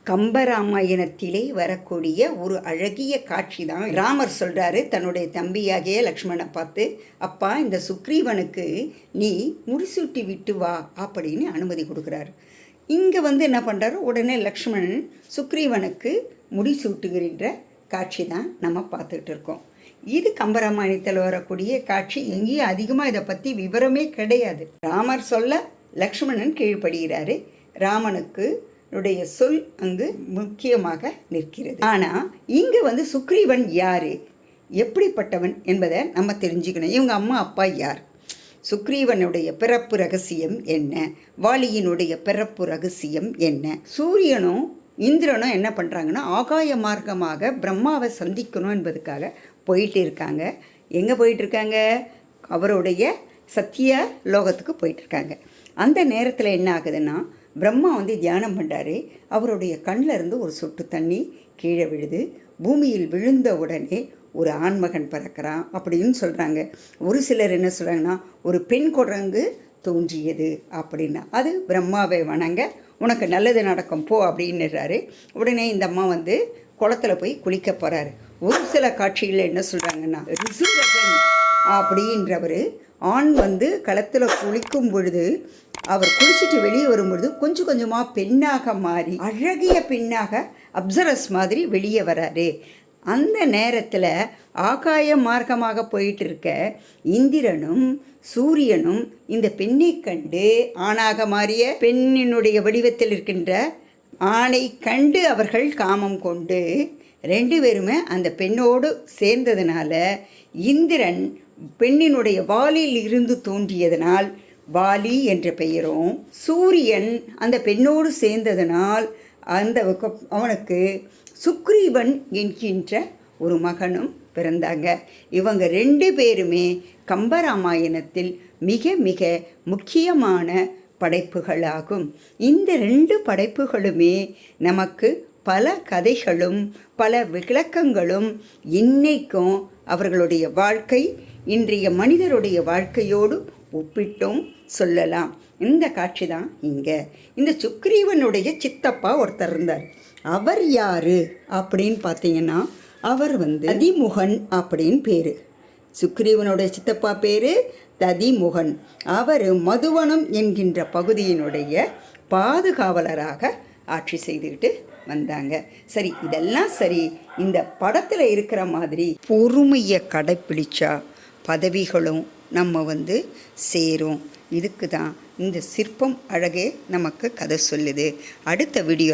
கம்பராமாயணத்திலே வரக்கூடிய ஒரு அழகிய காட்சி தான் ராமர் சொல்கிறாரு தன்னுடைய தம்பியாகிய லக்ஷ்மணனை பார்த்து, அப்பா இந்த சுக்ரீவனுக்கு நீ முடிசூட்டி விட்டு வா அப்படின்னு அனுமதி கொடுக்குறாரு. இங்கே என்ன பண்ணுறாரு, உடனே லக்ஷ்மணன் சுக்ரீவனுக்கு முடிசூட்டுகின்ற காட்சி தான் நம்ம பார்த்துக்கிட்டு இருக்கோம். இது கம்பராமாயணத்தில் வரக்கூடிய காட்சி. எங்கேயும் அதிகமாக இதை பற்றி விவரமே கிடையாது. ராமர் சொல்ல லக்ஷ்மணன் கீழ்ப்படுகிறாரு. ராமனுக்கு சொல் அங்கு முக்கியமாக நிற்கிறது. ஆனால் இங்கே சுக்ரீவன் யார், எப்படிப்பட்டவன் என்பதை நம்ம தெரிஞ்சுக்கணும். இவங்க அம்மா அப்பா யார், சுக்ரீவனுடைய பிறப்பு ரகசியம் என்ன, வாலியினுடைய பிறப்பு ரகசியம் என்ன. சூரியனும் இந்திரனும் என்ன பண்ணுறாங்கன்னா, ஆகாய மார்க்கமாக பிரம்மாவை சந்திக்கணும் என்பதுக்காக போயிட்டு இருக்காங்க. எங்கே போயிட்டுருக்காங்க, அவருடைய சத்திய லோகத்துக்கு போயிட்டுருக்காங்க. அந்த நேரத்தில் என்ன ஆகுதுன்னா, பிரம்மா தியானம் பண்ணுறாரு. அவருடைய கண்ணில் இருந்து ஒரு சொட்டு தண்ணி கீழே விழுது. பூமியில் விழுந்த உடனே ஒரு ஆண்மகன் பிறக்கிறான் அப்படின்னு சொல்கிறாங்க. ஒரு சிலர் என்ன சொல்கிறாங்கன்னா, ஒரு பெண் குரங்கு தோன்றியது அப்படின்னா அது பிரம்மாவை வணங்க, உனக்கு நல்லது நடக்கும் போ அப்படின்னுறாரு. உடனே இந்த அம்மா குளத்தில் போய் குளிக்க போகிறாரு. ஒரு சில காட்சிகளில் என்ன சொல்கிறாங்கன்னா, ரிசுரகன் அப்படின்றவர் ஆண் களத்தில் குளிக்கும் பொழுது அவர் குளிச்சுட்டு வெளியே வரும்பொழுது கொஞ்சம் கொஞ்சமாக பெண்ணாக மாறி அழகிய பெண்ணாக அப்சரஸ் மாதிரி வெளியே வராரு. அந்த நேரத்தில் ஆகாய மார்க்கமாக போயிட்டு இருக்க இந்திரனும் சூரியனும் இந்த பெண்ணை கண்டு, ஆணாக மாறிய பெண்ணினுடைய வடிவத்தில் இருக்கின்ற ஆணை கண்டு அவர்கள் காமம் கொண்டு ரெண்டு பேருமே அந்த பெண்ணோடு சேர்ந்ததுனால இந்திரன் பெண்ணினுடைய வாலில் இருந்து தோன்றியதனால் வாலி என்ற பெயரும், சூரியன் அந்த பெண்ணோடு சேர்ந்ததனால் அவனுக்கு சுக்ரீவன் என்கின்ற ஒரு மகனும் பிறந்தாங்க. இவங்க ரெண்டு பேருமே கம்பராமாயணத்தில் மிக மிக முக்கியமான படைப்புகளாகும். இந்த ரெண்டு படைப்புகளுமே நமக்கு பல கதைகளும் பல விளக்கங்களும் இன்னைக்கும் அவர்களுடைய வாழ்க்கை இன்றைய மனிதருடைய வாழ்க்கையோடு ஒப்பிட்டும் சொல்லலாம். இந்த காட்சி தான் இங்கே. இந்த சுக்ரீவனுடைய சித்தப்பா ஒருத்தர் இருந்தார். அவர் யார் அப்படின்னு பார்த்தீங்கன்னா, அவர் ததிமுகன் அப்படின்னு பேர். சுக்ரீவனுடைய சித்தப்பா பேர் ததிமுகன். அவர் மதுவனம் என்கின்ற பகுதியினுடைய பாதுகாவலராக ஆட்சி செய்துக்கிட்டு வந்தாங்க. சரி, இதெல்லாம் சரி. இந்த படத்தில் இருக்கிற மாதிரி பொறுமையை கடைப்பிடிச்சா பதவிகளும் நம்ம சேரும். இதுக்கு தான் இந்த சிற்பம் அழகே நமக்கு கதை சொல்லுது. அடுத்த வீடியோவில்